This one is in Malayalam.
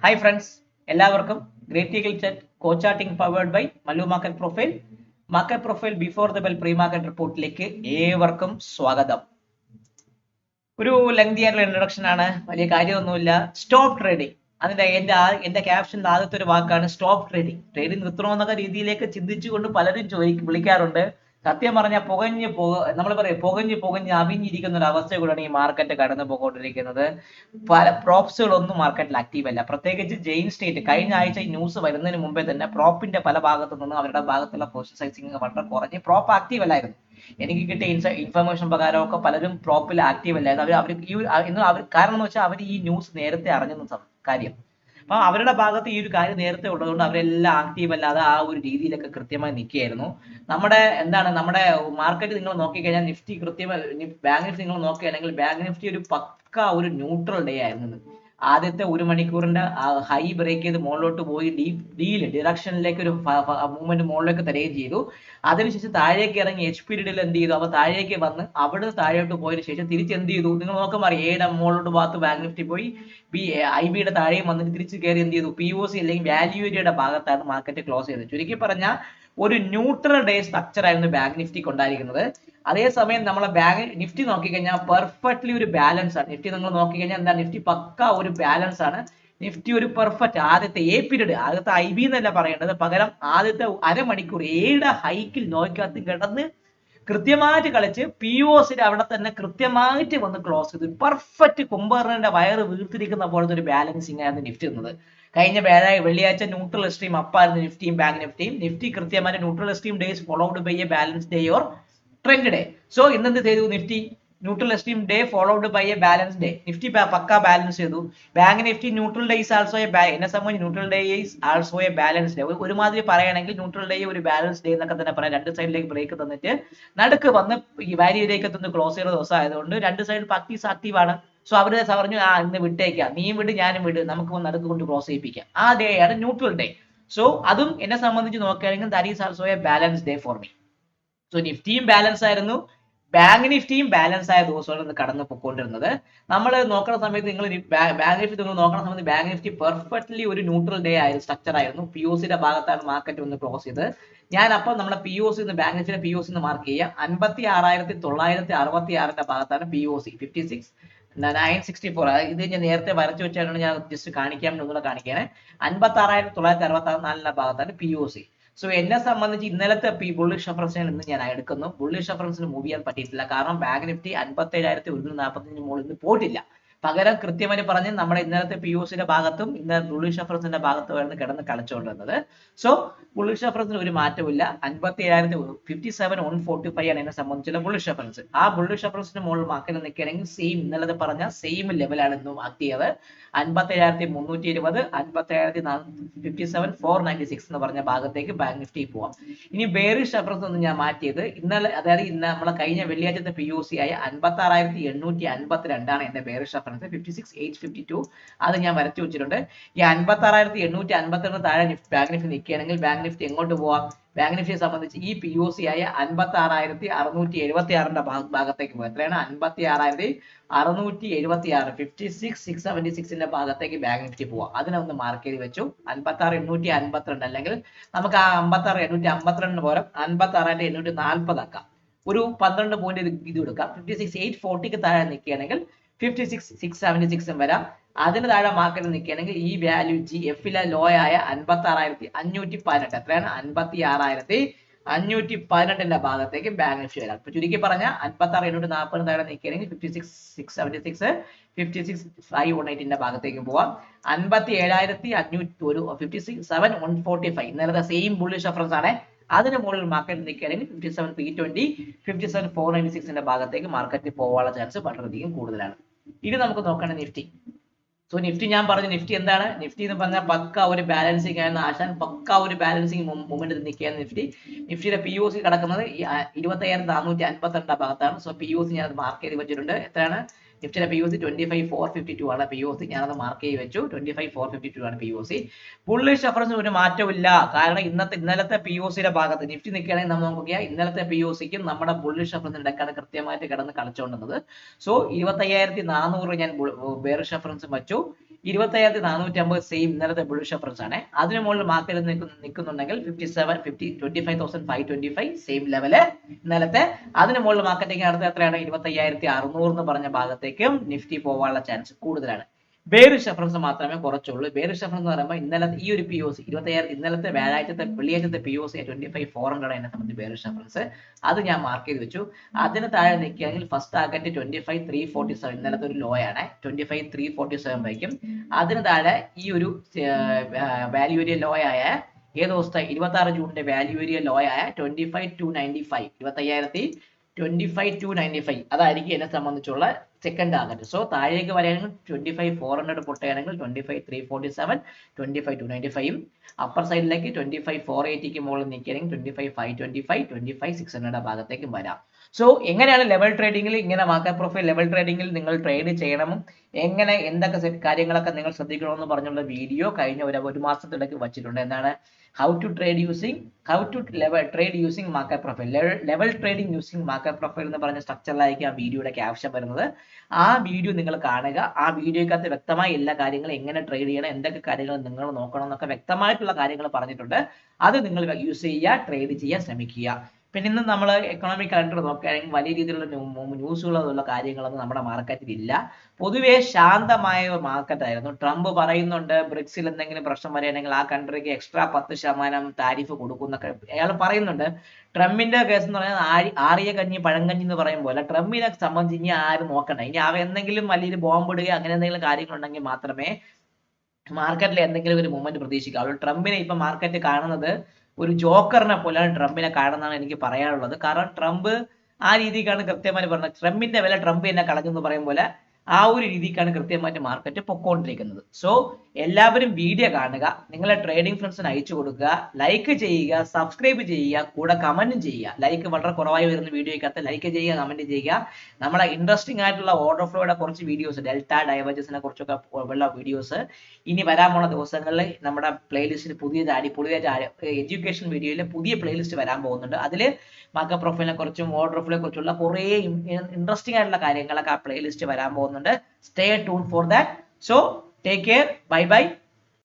ഹായ് ഫ്രണ്ട്സ്, എല്ലാവർക്കും ഗ്രേറ്റ് ഈഗിൾ ചെറ്റ് കോച്ചാട്ടിംഗ് powered by Mallu market profile before the bell pre market റിപ്പോർട്ടിലേക്ക് ഏവർക്കും സ്വാഗതം. ഒരു ലെങ്തി ആയിട്ടുള്ള ഇൻട്രൊഡക്ഷൻ ആണ്, വലിയ കാര്യമൊന്നുമില്ല. സ്റ്റോപ്പ് ട്രേഡിംഗ്, അതിന്റെ എന്റെ ക്യാപ്ഷന്റെ ആദ്യത്തെ ഒരു വാക്കാണ് സ്റ്റോപ്പ് ട്രേഡിംഗ്. ട്രേഡിംഗ് നിർത്തണമെന്നൊക്കെ രീതിയിലേക്ക് ചിന്തിച്ചുകൊണ്ട് പലരും വിളിക്കാറുണ്ട്. സത്യം പറഞ്ഞാൽ നമ്മൾ പറയും പുകഞ്ഞ് അവിഞ്ഞിരിക്കുന്ന ഒരു അവസ്ഥ കൂടെയാണ് ഈ മാർക്കറ്റ് കടന്നു പോയിക്കൊണ്ടിരിക്കുന്നത്. പല പ്രോപ്സുകളൊന്നും മാർക്കറ്റിൽ ആക്റ്റീവ് അല്ല. പ്രത്യേകിച്ച് ജെയിൻ സ്റ്റേറ്റ് കഴിഞ്ഞ ആഴ്ച ഈ ന്യൂസ് വരുന്നതിന് മുമ്പേ തന്നെ പ്രോപ്പിന്റെ പല ഭാഗത്തു നിന്നും അവരുടെ ഭാഗത്തുള്ള പൊസിഷൻ സൈസിങ് വളരെ കുറഞ്ഞ് പ്രോപ്പ് ആക്റ്റീവ് അല്ലായിരുന്നു. എനിക്ക് കിട്ടിയ ഇൻഫർമേഷൻ പ്രകാരമൊക്കെ പലരും പ്രോപ്പിൽ ആക്റ്റീവ് അല്ലായിരുന്നു. അവർ കാരണം എന്ന് വെച്ചാൽ അവർ ഈ ന്യൂസ് നേരത്തെ അറിഞ്ഞെന്ന കാര്യം. അപ്പൊ അവരുടെ ഭാഗത്ത് ഈ ഒരു കാര്യം നേരത്തെ ഉള്ളതുകൊണ്ട് അവരെല്ലാം ആക്റ്റീവ് അല്ലാതെ ആ ഒരു രീതിയിലൊക്കെ കൃത്യമായി നിൽക്കുകയായിരുന്നു. നമ്മുടെ മാർക്കറ്റ് നിങ്ങൾ നോക്കിക്കഴിഞ്ഞാൽ നിഫ്റ്റി കൃത്യമായി ബാങ്ക് നിഫ്റ്റി നിങ്ങൾ നോക്കുകയാണെങ്കിൽ ബാങ്ക് നിഫ്റ്റി ഒരു പക്ക ഒരു ന്യൂട്രൽ ഡേ ആയിരുന്നു. ആദ്യത്തെ ഒരു മണിക്കൂറിന്റെ ഹൈ ബ്രേക്ക് ചെയ്ത് മുകളിലോട്ട് പോയി ഡിറക്ഷനിലേക്ക് ഒരു മൂവ്മെന്റ് മുകളിലേക്ക് തരികയും ചെയ്തു. അതിനുശേഷം താഴേക്ക് ഇറങ്ങി എച്ച് പീരീഡിൽ എന്ത് ചെയ്തു? അപ്പൊ താഴേക്ക് വന്ന് അവിടെ താഴോട്ട് പോയതിനു ശേഷം തിരിച്ച് എന്ത് ചെയ്തു? നിങ്ങൾ നോക്കുമ്പോൾ അറിയാം, എയുടെ മുകളിലോട്ട് ഭാഗത്ത് ബാങ്ക് നിഫ്റ്റി പോയി IB-യുടെ താഴെയും വന്നിട്ട് തിരിച്ച് കയറി എന്ത് ചെയ്തു? POC അല്ലെങ്കിൽ വാല്യൂ ഏരിയയുടെ ഭാഗത്താണ് മാർക്കറ്റ് ക്ലോസ് ചെയ്തത്. ചുരുക്കി പറഞ്ഞാൽ ഒരു ന്യൂട്രൽ ഡേ സ്ട്രക്ചർ ആയിരുന്നു ബാങ്ക് നിഫ്റ്റിക്ക് ഉണ്ടായിരിക്കുന്നത്. അതേസമയം നമ്മളെ ബാങ്ക് നിഫ്റ്റി നോക്കിക്കഴിഞ്ഞാൽ പെർഫെക്റ്റ്ലി ഒരു ബാലൻസ് ആണ്. നിഫ്റ്റി നിങ്ങൾ നോക്കിക്കഴിഞ്ഞാൽ എന്താ? നിഫ്റ്റി പക്ക ഒരു ബാലൻസ് ആണ്. നിഫ്റ്റി ഒരു പെർഫെക്റ്റ് ആദ്യത്തെ പീരീഡ്, ആദ്യത്തെ IB എന്നല്ല പറയേണ്ടത്, പകരം ആദ്യത്തെ അരമണിക്കൂർ ഏയുടെ ഹൈക്കിൽ നോക്കകത്ത് കിടന്ന് കൃത്യമായിട്ട് കളിച്ച് POC അവിടെ തന്നെ കൃത്യമായിട്ട് വന്ന് ക്ലോസ് ചെയ്തു. പെർഫെക്റ്റ് കുംഭകർണന്റെ വയറ് വീർത്തിരിക്കുന്ന പോലത്തെ ഒരു ബാലൻസിങ് ആയിരുന്നു നിഫ്റ്റി എന്നത്. കഴിഞ്ഞ വെള്ളിയാഴ്ച ന്യൂട്രൽ എക്സ്ട്രീം അപ്പായിരുന്നു നിഫ്റ്റിയും ബാങ്ക് നിഫ്റ്റിയും. നിഫ്റ്റി കൃത്യമായിട്ട് neutral extreme days followed by a balance day or trend day. So ഇന്നെന്ത് ചെയ്തു? Nifty neutral extreme day followed by a balance day. Nifty പക്ക ബാലൻസ് ചെയ്തു. Bank Nifty neutral days also എന്നെ സംബന്ധിച്ച് neutral day is also a balance day. ഒരുമാതിരി പറയുകയാണെങ്കിൽ ന്യൂട്രൽ ഡേ ഒരു ബാലൻസ് ഡേ എന്നൊക്കെ തന്നെ പറയാം. രണ്ട് സൈഡിലേക്ക് ബ്രേക്ക് തന്നിട്ട് നടുക്ക് വന്ന് ഈ വാല്യൂയിലേക്ക് എത്തുന്ന ക്ലോസ് ചെയ്ത ദിവസം ആയതുകൊണ്ട് രണ്ട് സൈഡ് പാർട്ടീസ് ആക്റ്റീവ് ആണ്. സോ അവര് പറഞ്ഞു, ഇന്ന് വിട്ടേക്കാം, നീയും വിട് ഞാനും വിട്, നമുക്ക് നടുക്ക് കൊണ്ട് ക്ലോസ് ചെയ്യിപ്പിക്കാം. ആ ഡേ ആണ് ന്യൂട്രൽ ഡേ. സോ അതും എന്നെ സംബന്ധിച്ച് നോക്കുകയാണെങ്കിൽ that is also a balance day for me. So നിഫ്റ്റിയും ബാലൻസ് ആയിരുന്നു, ബാങ്ക് നിഫ്റ്റിയും ബാലൻസ് ആയ ദിവസമാണ് കടന്നു പോയിക്കൊണ്ടിരുന്നത്. നമ്മൾ നോക്കുന്ന സമയത്ത് ബാങ്ക് നിഫ്റ്റി നോക്കുന്ന സമയത്ത് ബാങ്ക് നിഫ്റ്റി പെർഫെക്റ്റ്ലി ഒരു ന്യൂട്രൽ ഡേ ആയിരുന്നു, സ്ട്രക്ചർ ആയിരുന്നു. POC-യുടെ ഭാഗത്താണ് മാർക്കറ്റ് ഒന്ന് ക്ലോസ് ചെയ്തത്. ഞാൻ അപ്പോൾ നമ്മുടെ POC ബാങ്ക് നിഫ്റ്റിയുടെ POC മാർക്ക് ചെയ്യാം. 56,966 ഭാഗത്താണ് POC 56,964. ഇത് ഞാൻ നേരത്തെ വരച്ചു വെച്ചാണ് ഞാൻ ജസ്റ്റ് കാണിക്കാൻ ഒന്നുകൂടെ കാണിക്കാനേ. 56,964 ഭാഗത്താണ് POC. സോ എന്നെ സംബന്ധിച്ച് ഇന്നലത്തെ ബുള്ളിഷ് റഫറൻസിൽ ഇന്ന് ഞാൻ എടുക്കുന്നു. ബുള്ളിഷ് റഫറൻസിന് മൂവ് ചെയ്യാൻ പറ്റിയിട്ടില്ല. കാരണം ബാങ്ക് നിഫ്റ്റി 57,145 മുകളിൽ നിന്ന് പോയിട്ടില്ല. പകരം കൃത്യമായി പറഞ്ഞ് നമ്മുടെ ഇന്നലത്തെ POC-യുടെ ഭാഗത്തും ഇന്നലെ ബുള്ളിഷ് റഫറൻസിന്റെ ഭാഗത്തുമായിരുന്നു കിടന്ന് കളിച്ചുകൊണ്ടിരുന്നത്. സോ ബുള്ളിഷ് റഫറൻസിന് ഒരു മാറ്റമില്ല. 57,145 ആണ് എന്നെ സംബന്ധിച്ചുള്ള ബുള്ളിഷ് റഫറൻസ്. ആ ബുള്ളിഷ് റഫറൻസിന് മുകളിൽ മാർക്കറ്റ് നിൽക്കുകയാണെങ്കിൽ സെയിം ഇന്നലത്തെ പറഞ്ഞ സെയിം ലെവലാണ് ഇന്നും ആക്ട് ചെയ്തത്. 57,320, 57,496 എന്ന് പറഞ്ഞ ഭാഗത്തേക്ക് ബാങ്ക് നിഫ്റ്റി പോവാം. ഇനി ബെയറിഷ് റഫറൻസ് ഒന്ന് ഞാൻ മാറ്റിയത് ഇന്നലെ, അതായത് ഇന്ന് നമ്മളെ കഴിഞ്ഞ വെള്ളിയാഴ്ചത്തെ POC ആയ 56,852 ആണ് എന്റെ ബെയറിഷ് റഫറൻസ്. 56,852 അത് ഞാൻ വരച്ചു വെച്ചിട്ടുണ്ട്. ഈ 56,852 താഴെ ബാങ്ക് നിഫ്റ്റി നിൽക്കുകയാണെങ്കിൽ ബാങ്ക് നിഫ്റ്റി എങ്ങോട്ട് പോവാം? ബാങ്ക് നിഫ്റ്റിയെ സംബന്ധിച്ച് ഈ POC ആയ 56,676 ഭാഗത്തേക്ക് പോകും. എത്രയാണ്? 56,676, 56,676 ഭാഗത്തേക്ക് ബാങ്ക് നിഫ്റ്റി പോവാം. അതിനെ ഒന്ന് മാർക്ക് ചെയ്ത് വെച്ചു. 56,852 അല്ലെങ്കിൽ നമുക്ക് ആ 56,852 പകരം 56,840 ആക്കാം. ഒരു 12 പോയിന്റ് ഇത് കൊടുക്കാം. 56,840 താഴെ നിൽക്കുകയാണെങ്കിൽ 56,676 വരാം. അതിന് താഴെ മാർക്കറ്റ് നിൽക്കുകയാണെങ്കിൽ ഈ വാല്യൂ F-ലെ ലോ ആയ 56,518, എത്രയാണ്? 56,518 ഭാഗത്തേക്ക് ബാങ്ക് നിഫ്റ്റി വരാം. ഇപ്പൊ ചുരുക്കി പറഞ്ഞാൽ 56,840 താഴെ നിൽക്കുകയാണെങ്കിൽ 56,676, 56,518 ഭാഗത്തേക്ക് പോവാം. 57,145 ഇന്നലത്തെ സെയിം ബുള്ളിഷ് റഫറൻസ് ആണ്. അതിന് മുകളിൽ മാർക്കറ്റ് നിൽക്കുകയാണെങ്കിൽ 57,320, 57,496 ഭാഗത്തേക്ക് മാർക്കറ്റ് പോകാനുള്ള ചാൻസ് വളരെയധികം കൂടുതലാണ്. ഇനി നമുക്ക് നോക്കണം നിഫ്റ്റി. സോ നിഫ്റ്റി ഞാൻ പറഞ്ഞു, നിഫ്റ്റി എന്താണ്? നിഫ്റ്റി എന്ന് പറഞ്ഞാൽ പക്ക ഒരു ബാലൻസിങ് ആണ്. ആശാൻ പക്ക ഒരു ബാലൻസിങ് മൂവ്മെന്റ് നിൽക്കുകയാണ് നിഫ്റ്റി. നിഫ്റ്റിയുടെ POC കിടക്കുന്നത് 25,452 ഭാഗത്താണ്. സോ POC ഞാൻ അത് മാർക്ക് ചെയ്ത് വെച്ചിട്ടുണ്ട്. എത്രയാണ്? നിഫ്റ്റിയുടെ POC 25,452 ആണ് POC. ഞാനത് മാർക്ക് ചെയ്ത് വെച്ചു. 25,452 ആണ് POC. ബുള്ളിഷ് റഫറൻസിന് ഒരു മാറ്റമില്ല. കാരണം ഇന്നലത്തെ POC-യുടെ ഭാഗത്ത് നിഫ്റ്റി നിൽക്കുകയാണെങ്കിൽ നമ്മൾ നോക്കിയാൽ ഇന്നലത്തെ POC-ക്കും നമ്മുടെ ബുള്ളിഷ് റഫറൻസിന്റെ ഇടയ്ക്കാണ് കൃത്യമായിട്ട് കിടന്ന് കളിച്ചുകൊണ്ടിരുന്നത്. സോ 25,400 ഞാൻ ബെയറിഷ് റഫറൻസ് വെച്ചു. 25,450 സെയിം ഇന്നലത്തെ ബുള്ളിഷ് റെഫറൻസ് ആണ്. അതിന് മുകളിൽ മാർക്കറ്റ് നിൽക്കുന്നുണ്ടെങ്കിൽ 25,525 സെയിം ലെവല് ഇന്നലത്തെ. അതിന് മുകളിൽ മാർക്കറ്റിംഗ് അടുത്ത എത്രയാണ് 25,600 എന്ന് പറഞ്ഞ ഭാഗത്തേക്കും നിഫ്റ്റി പോകാനുള്ള ചാൻസ് കൂടുതലാണ്. ബെയറിഷ് റെഫറൻസ് മാത്രമേ കുറച്ചുള്ളൂ. ബെയറിഷ് റെഫറൻസ് എന്ന് പറയുമ്പോൾ ഇന്നലെ ഈ ഒരു POC 26 ഇന്നലത്തെ വെള്ളിയാഴ്ചത്തെ POC 25,400 എന്നെ സംബന്ധിച്ച് ബെയറിഷ് റെഫറൻസ് അത് ഞാൻ മാർക്ക് ചെയ്ത് വെച്ചു. അതിന് താഴെ നിൽക്കുകയാണെങ്കിൽ ഫസ്റ്റ് ടാർഗറ്റ് 25,347 ഇന്നലത്തെ ഒരു ലോ ആണ്. 25,347 വയ്ക്കും. അതിന് താഴെ ഈ ഒരു വാല്യൂ ഏരിയ ലോ ആയ ഏത് ദിവസത്തെ 26 ജൂണിന്റെ വാല്യൂ ഏരിയ ലോ ആയ 25,295 25,295 അതായിരിക്കും എന്നെ സംബന്ധിച്ചുള്ള സെക്കൻഡ് ടാർഗറ്റ്. സോ താഴേക്ക് വരികയാണെങ്കിൽ 25,400 പൊട്ടുകയാണെങ്കിൽ 25,347 25,295 അപ്പർ സൈഡിലേക്ക് 25,480 മുകളിൽ നിൽക്കുകയാണെങ്കിൽ 25,525 25,600 ഭാഗത്തേക്ക് വരാം. സോ എങ്ങനെയാണ് ലെവൽ ട്രേഡിംഗിൽ ഇങ്ങനെ മാർക്കറ്റ് പ്രൊഫൈൽ ലെവൽ ട്രേഡിംഗിൽ നിങ്ങൾ ട്രേഡ് ചെയ്യണം, എങ്ങനെ എന്തൊക്കെ കാര്യങ്ങളൊക്കെ നിങ്ങൾ ശ്രദ്ധിക്കണമെന്ന് പറഞ്ഞുള്ള വീഡിയോ കഴിഞ്ഞ ഒരു മാസത്തിലേക്ക് വച്ചിട്ടുണ്ട്. എന്താണ് how to trade using market profile, level trading using market profile എന്ന് പറഞ്ഞ സ്ട്രക്ചറിലായിരിക്കും ആ വീഡിയോയുടെ ക്യാപ്ഷൻ വരുന്നത്. ആ വീഡിയോ നിങ്ങൾ കാണുക. ആ വീഡിയോക്കകത്ത് വ്യക്തമായി എല്ലാ കാര്യങ്ങളും എങ്ങനെ ട്രേഡ് ചെയ്യണം, എന്തൊക്കെ കാര്യങ്ങൾ നിങ്ങൾ നോക്കണം എന്നൊക്കെ വ്യക്തമായിട്ടുള്ള കാര്യങ്ങൾ പറഞ്ഞിട്ടുണ്ട്. അത് നിങ്ങൾ യൂസ് ചെയ്യുക, ട്രേഡ് ചെയ്യാൻ ശ്രമിക്കുക. പിന്നെ ഇന്ന് നമ്മൾ എക്കണോമിക് കലണ്ടർ നോക്കുകയാണെങ്കിൽ വലിയ രീതിയിലുള്ള ന്യൂസുകളുള്ള കാര്യങ്ങളൊന്നും നമ്മുടെ മാർക്കറ്റിൽ ഇല്ല. പൊതുവെ ശാന്തമായ മാർക്കറ്റ് ആയിരുന്നു. ട്രംപ് പറയുന്നുണ്ട് ബ്രിക്സിൽ എന്തെങ്കിലും പ്രശ്നം വരികയാണെങ്കിൽ ആ കൺട്രിക്ക് എക്സ്ട്രാ 10% താരിഫ് കൊടുക്കും എന്നൊക്കെ അയാൾ പറയുന്നുണ്ട്. ട്രംപിന്റെ കേസ് എന്ന് പറഞ്ഞാൽ ആറിയ കഞ്ഞി പഴങ്കഞ്ഞി എന്ന് പറയും പോലെ ട്രംപിനെ സംബന്ധിച്ച് ഇനി ആരും നോക്കണ്ട. ഇനി അവ എന്തെങ്കിലും വലിയൊരു ബോംബ് ഇടുക അങ്ങനെ എന്തെങ്കിലും കാര്യങ്ങളുണ്ടെങ്കിൽ മാത്രമേ മാർക്കറ്റിൽ എന്തെങ്കിലും ഒരു മൂവ്മെന്റ് പ്രതീക്ഷിക്കാവുള്ളൂ. ട്രംപിനെ ഇപ്പൊ മാർക്കറ്റ് കാണുന്നത് ഒരു ജോക്കറിനെ പോലെയാണ് ട്രംപിനെ കാണുന്നതാണ് എനിക്ക് പറയാനുള്ളത്. കാരണം ട്രംപ് ആ രീതിക്കാണ് കൃത്യമായി പറഞ്ഞത്. ട്രംപിന്റെ വില ട്രംപ് എന്നെ കളഞ്ഞെന്ന് പറയും പോലെ ആ ഒരു രീതിക്കാണ് കൃത്യമായിട്ട് മാർക്കറ്റ് പൊക്കോണ്ടിരിക്കുന്നത്. സോ എല്ലാവരും വീഡിയോ കാണുക, നിങ്ങളെ ട്രേഡിംഗ് ഫ്രണ്ട്സിന് അയച്ചു കൊടുക്കുക, ലൈക്ക് ചെയ്യുക, സബ്സ്ക്രൈബ് ചെയ്യുക, കൂടെ കമന്റും ചെയ്യുക. ലൈക്ക് വളരെ കുറവായി വരുന്ന വീഡിയോക്കകത്ത് ലൈക്ക് ചെയ്യുക, കമന്റ് ചെയ്യുക. നമ്മളെ ഇൻട്രസ്റ്റിംഗ് ആയിട്ടുള്ള ഓർഡർ ഫ്ലോയുടെ കുറച്ച് വീഡിയോസ്, ഡെൽറ്റ ഡൈവേർജൻസിനെ കുറിച്ചൊക്കെ ഉള്ള വീഡിയോസ് ഇനി വരാൻ പോണ ദിവസങ്ങളിൽ നമ്മുടെ പ്ലേലിസ്റ്റിൽ പുതിയതായിട്ട് എഡ്യൂക്കേഷൻ വീഡിയോയിൽ പുതിയ പ്ലേലിസ്റ്റ് വരാൻ പോകുന്നുണ്ട്. അതിൽ മാർക്കറ്റ് പ്രൊഫൈലിനെ കുറിച്ചും ഓർഡർ ഫ്ലോയെ കുറിച്ചുള്ള കുറേ ഇൻട്രസ്റ്റിംഗ് ആയിട്ടുള്ള കാര്യങ്ങളൊക്കെ ആ പ്ലേലിസ്റ്റ് വരാൻ പോകുന്നുണ്ട്. Stay tuned for that. So take care. Bye bye.